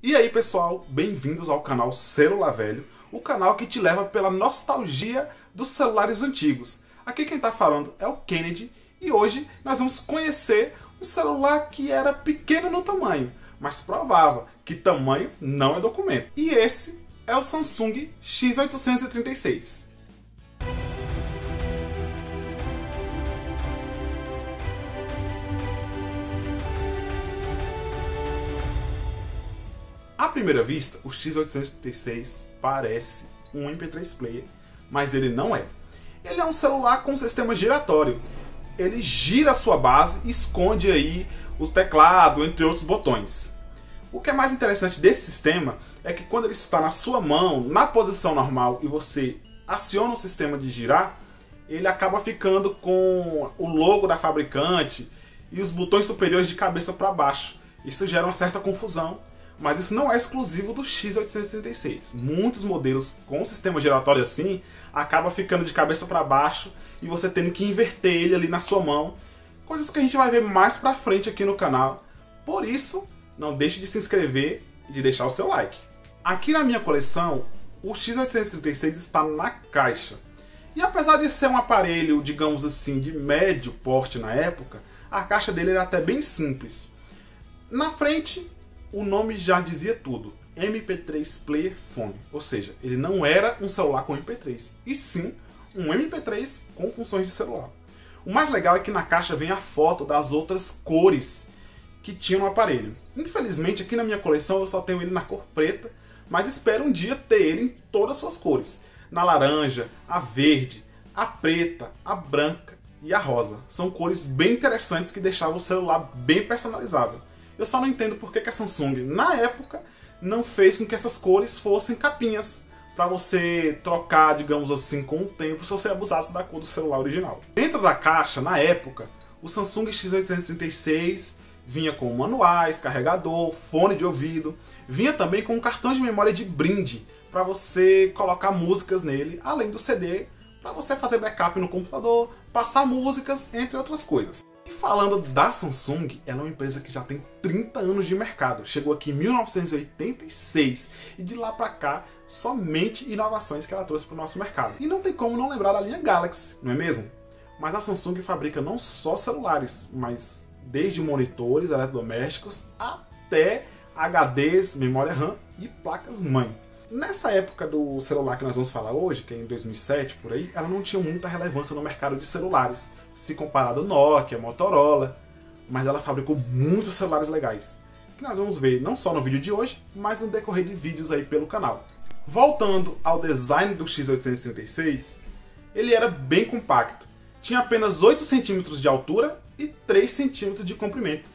E aí pessoal, bem-vindos ao canal Celular Velho, o canal que te leva pela nostalgia dos celulares antigos. Aqui quem está falando é o Kennedy e hoje nós vamos conhecer um celular que era pequeno no tamanho, mas provava que tamanho não é documento. E esse é o Samsung X836. À primeira vista, o X836 parece um MP3 player, mas ele não é. Ele é um celular com sistema giratório. Ele gira a sua base e esconde aí o teclado, entre outros botões. O que é mais interessante desse sistema é que quando ele está na sua mão, na posição normal, e você aciona o sistema de girar, ele acaba ficando com o logo da fabricante e os botões superiores de cabeça para baixo. Isso gera uma certa confusão. Mas isso não é exclusivo do X836. Muitos modelos com sistema giratório assim acabam ficando de cabeça para baixo e você tendo que inverter ele ali na sua mão. Coisas que a gente vai ver mais pra frente aqui no canal. Por isso, não deixe de se inscrever e de deixar o seu like. Aqui na minha coleção, o X836 está na caixa. E apesar de ser um aparelho, digamos assim, de médio porte na época, a caixa dele era até bem simples. Na frente, o nome já dizia tudo, MP3 Player Phone, ou seja, ele não era um celular com MP3, e sim um MP3 com funções de celular. O mais legal é que na caixa vem a foto das outras cores que tinham no aparelho. Infelizmente aqui na minha coleção eu só tenho ele na cor preta, mas espero um dia ter ele em todas as suas cores. Na laranja, a verde, a preta, a branca e a rosa. São cores bem interessantes que deixavam o celular bem personalizável. Eu só não entendo por que a Samsung, na época, não fez com que essas cores fossem capinhas para você trocar, digamos assim, com o tempo, se você abusasse da cor do celular original. Dentro da caixa, na época, o Samsung X836 vinha com manuais, carregador, fone de ouvido, vinha também com um cartão de memória de brinde para você colocar músicas nele, além do CD, para você fazer backup no computador, passar músicas, entre outras coisas. Falando da Samsung, ela é uma empresa que já tem 30 anos de mercado. Chegou aqui em 1986 e de lá pra cá, somente inovações que ela trouxe para o nosso mercado. E não tem como não lembrar da linha Galaxy, não é mesmo? Mas a Samsung fabrica não só celulares, mas desde monitores eletrodomésticos até HDs, memória RAM e placas-mãe. Nessa época do celular que nós vamos falar hoje, que é em 2007, por aí, ela não tinha muita relevância no mercado de celulares, se comparado ao Nokia, Motorola, mas ela fabricou muitos celulares legais, que nós vamos ver não só no vídeo de hoje, mas no decorrer de vídeos aí pelo canal. Voltando ao design do X836, ele era bem compacto, tinha apenas 8 centímetros de altura e 3 centímetros de comprimento.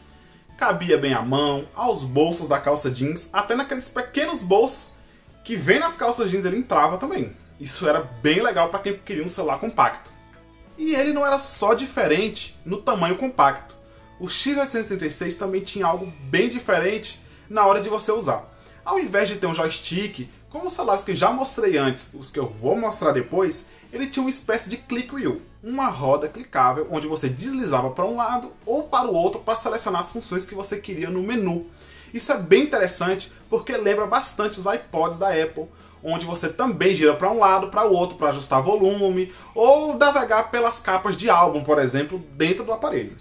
Cabia bem à mão, aos bolsos da calça jeans, até naqueles pequenos bolsos que vem nas calças jeans ele entrava também. Isso era bem legal para quem queria um celular compacto. E ele não era só diferente no tamanho compacto. O X836 também tinha algo bem diferente na hora de você usar. Ao invés de ter um joystick, como os celulares que já mostrei antes, os que eu vou mostrar depois, ele tinha uma espécie de click wheel, uma roda clicável onde você deslizava para um lado ou para o outro para selecionar as funções que você queria no menu. Isso é bem interessante porque lembra bastante os iPods da Apple, onde você também gira para um lado, para o outro, para ajustar volume, ou navegar pelas capas de álbum, por exemplo, dentro do aparelho.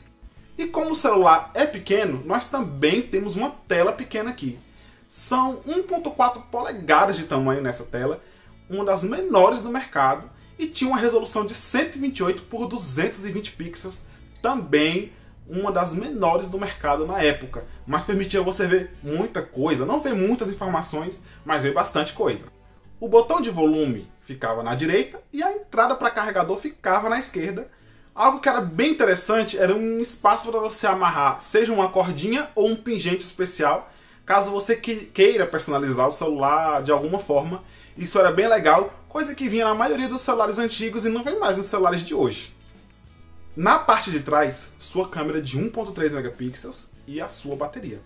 E como o celular é pequeno, nós também temos uma tela pequena aqui. São 1.4 polegadas de tamanho nessa tela, uma das menores do mercado, e tinha uma resolução de 128 por 220 pixels, também uma das menores do mercado na época, mas permitia você ver muita coisa, não ver muitas informações, mas ver bastante coisa. O botão de volume ficava na direita e a entrada para carregador ficava na esquerda. Algo que era bem interessante era um espaço para você amarrar, seja uma cordinha ou um pingente especial, caso você queira personalizar o celular de alguma forma. Isso era bem legal, coisa que vinha na maioria dos celulares antigos e não vem mais nos celulares de hoje. Na parte de trás, sua câmera de 1.3 megapixels e a sua bateria.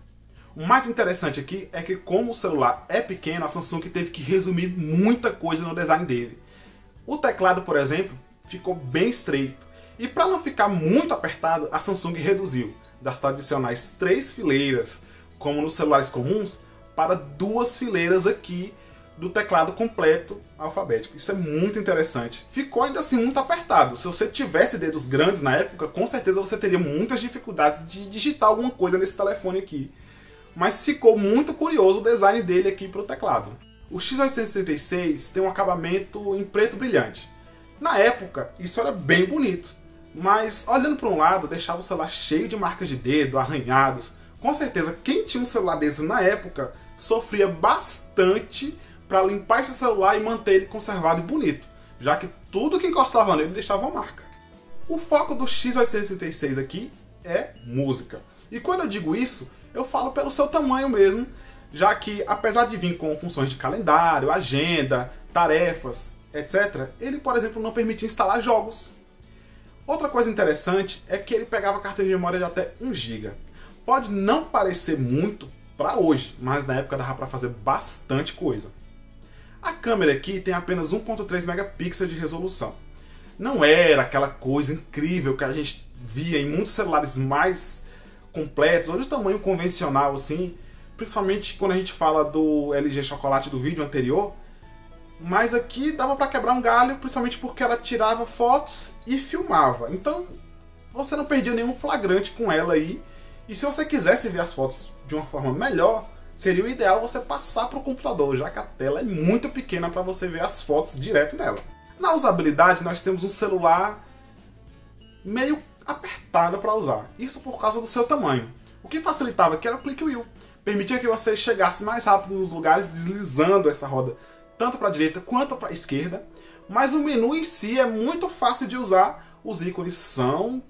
O mais interessante aqui é que como o celular é pequeno, a Samsung teve que resumir muita coisa no design dele. O teclado, por exemplo, ficou bem estreito. E para não ficar muito apertado, a Samsung reduziu das tradicionais 3 fileiras, como nos celulares comuns, para 2 fileiras aqui do teclado completo alfabético. Isso é muito interessante. Ficou ainda assim muito apertado. Se você tivesse dedos grandes na época, com certeza você teria muitas dificuldades de digitar alguma coisa nesse telefone aqui. Mas ficou muito curioso o design dele aqui para o teclado. O X836 tem um acabamento em preto brilhante. Na época, isso era bem bonito. Mas, olhando para um lado, deixava o celular cheio de marcas de dedo, arranhados. Com certeza, quem tinha um celular desse na época sofria bastante para limpar esse celular e manter ele conservado e bonito, já que tudo que encostava nele deixava uma marca. O foco do X836 aqui é música. E quando eu digo isso, eu falo pelo seu tamanho mesmo, já que, apesar de vir com funções de calendário, agenda, tarefas, etc., ele, por exemplo, não permitia instalar jogos. Outra coisa interessante é que ele pegava carta de memória de até 1 GB. Pode não parecer muito para hoje, mas na época dava para fazer bastante coisa. A câmera aqui tem apenas 1.3 megapixels de resolução. Não era aquela coisa incrível que a gente via em muitos celulares mais completos, ou de tamanho convencional assim, principalmente quando a gente fala do LG Chocolate do vídeo anterior. Mas aqui dava para quebrar um galho, principalmente porque ela tirava fotos e filmava. Então você não perdia nenhum flagrante com ela aí. E se você quisesse ver as fotos de uma forma melhor, seria o ideal você passar para o computador, já que a tela é muito pequena para você ver as fotos direto nela. Na usabilidade, nós temos um celular meio apertado para usar. Isso por causa do seu tamanho. O que facilitava aqui era o Click Wheel. Permitia que você chegasse mais rápido nos lugares deslizando essa roda tanto para a direita quanto para a esquerda. Mas o menu em si é muito fácil de usar. Os ícones são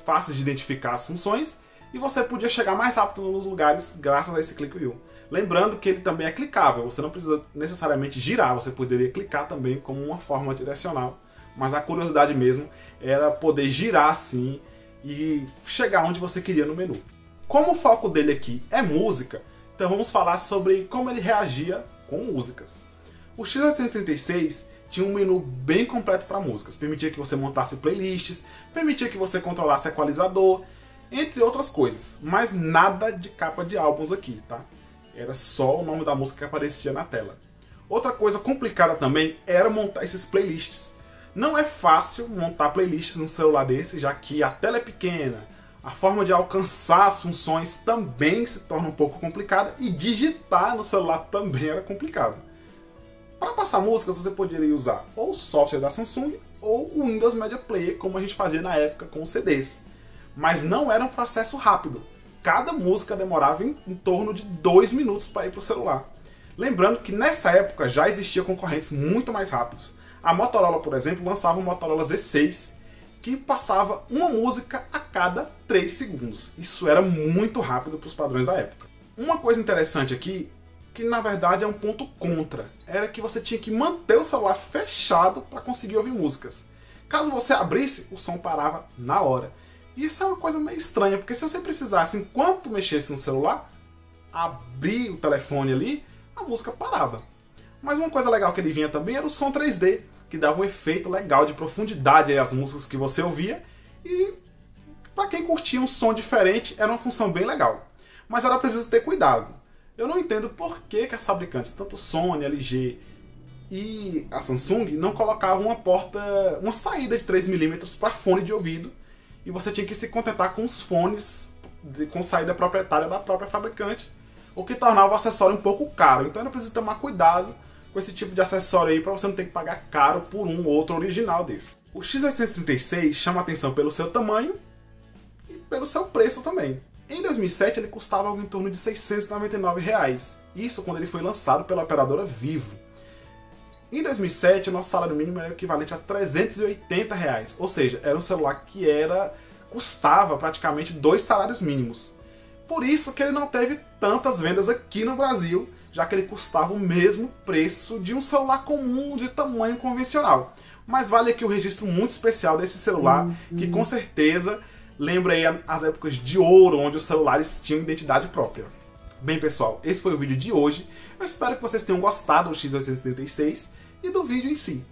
fáceis de identificar as funções. E você podia chegar mais rápido nos lugares graças a esse Click Wheel. Lembrando que ele também é clicável, você não precisa necessariamente girar, você poderia clicar também como uma forma direcional. Mas a curiosidade mesmo era poder girar assim e chegar onde você queria no menu. Como o foco dele aqui é música, então vamos falar sobre como ele reagia com músicas. O X836 tinha um menu bem completo para músicas, permitia que você montasse playlists, permitia que você controlasse equalizador, entre outras coisas, mas nada de capa de álbuns aqui, tá? Era só o nome da música que aparecia na tela. Outra coisa complicada também era montar esses playlists. Não é fácil montar playlists num celular desse, já que a tela é pequena, a forma de alcançar as funções também se torna um pouco complicada e digitar no celular também era complicado. Para passar músicas você poderia usar ou o software da Samsung ou o Windows Media Player, como a gente fazia na época com os CDs. Mas não era um processo rápido. Cada música demorava em torno de 2 minutos para ir para o celular. Lembrando que nessa época já existiam concorrentes muito mais rápidos. A Motorola, por exemplo, lançava o Motorola Z6, que passava uma música a cada 3 segundos. Isso era muito rápido para os padrões da época. Uma coisa interessante aqui, que na verdade é um ponto contra, era que você tinha que manter o celular fechado para conseguir ouvir músicas. Caso você abrisse, o som parava na hora. Isso é uma coisa meio estranha, porque se você precisasse, enquanto mexesse no celular, abrir o telefone ali, a música parava. Mas uma coisa legal que ele vinha também era o som 3D, que dava um efeito legal de profundidade às músicas que você ouvia, e para quem curtia um som diferente, era uma função bem legal. Mas era preciso ter cuidado. Eu não entendo por que as fabricantes, tanto Sony, LG e a Samsung, não colocavam uma saída de 3mm para fone de ouvido, e você tinha que se contentar com os fones com saída proprietária da própria fabricante, o que tornava o acessório um pouco caro. Então era preciso tomar cuidado com esse tipo de acessório aí para você não ter que pagar caro por um ou outro original desse. O X836 chama a atenção pelo seu tamanho e pelo seu preço também. Em 2007 ele custava algo em torno de R$ 699, isso quando ele foi lançado pela operadora Vivo. Em 2007 o nosso salário mínimo era equivalente a R$ 380, ou seja, era um celular que custava praticamente 2 salários mínimos. Por isso que ele não teve tantas vendas aqui no Brasil, já que ele custava o mesmo preço de um celular comum de tamanho convencional. Mas vale aqui o registro muito especial desse celular, que com certeza lembra aí as épocas de ouro, onde os celulares tinham identidade própria. Bem pessoal, esse foi o vídeo de hoje. Eu espero que vocês tenham gostado do X836 e do vídeo em si.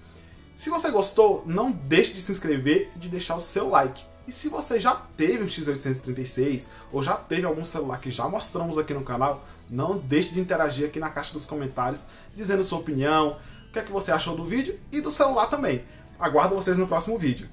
Se você gostou, não deixe de se inscrever e de deixar o seu like. E se você já teve um X836 ou já teve algum celular que já mostramos aqui no canal, Não deixe de interagir aqui na caixa dos comentários, dizendo sua opinião, o que é que você achou do vídeo e do celular também. Aguardo vocês no próximo vídeo.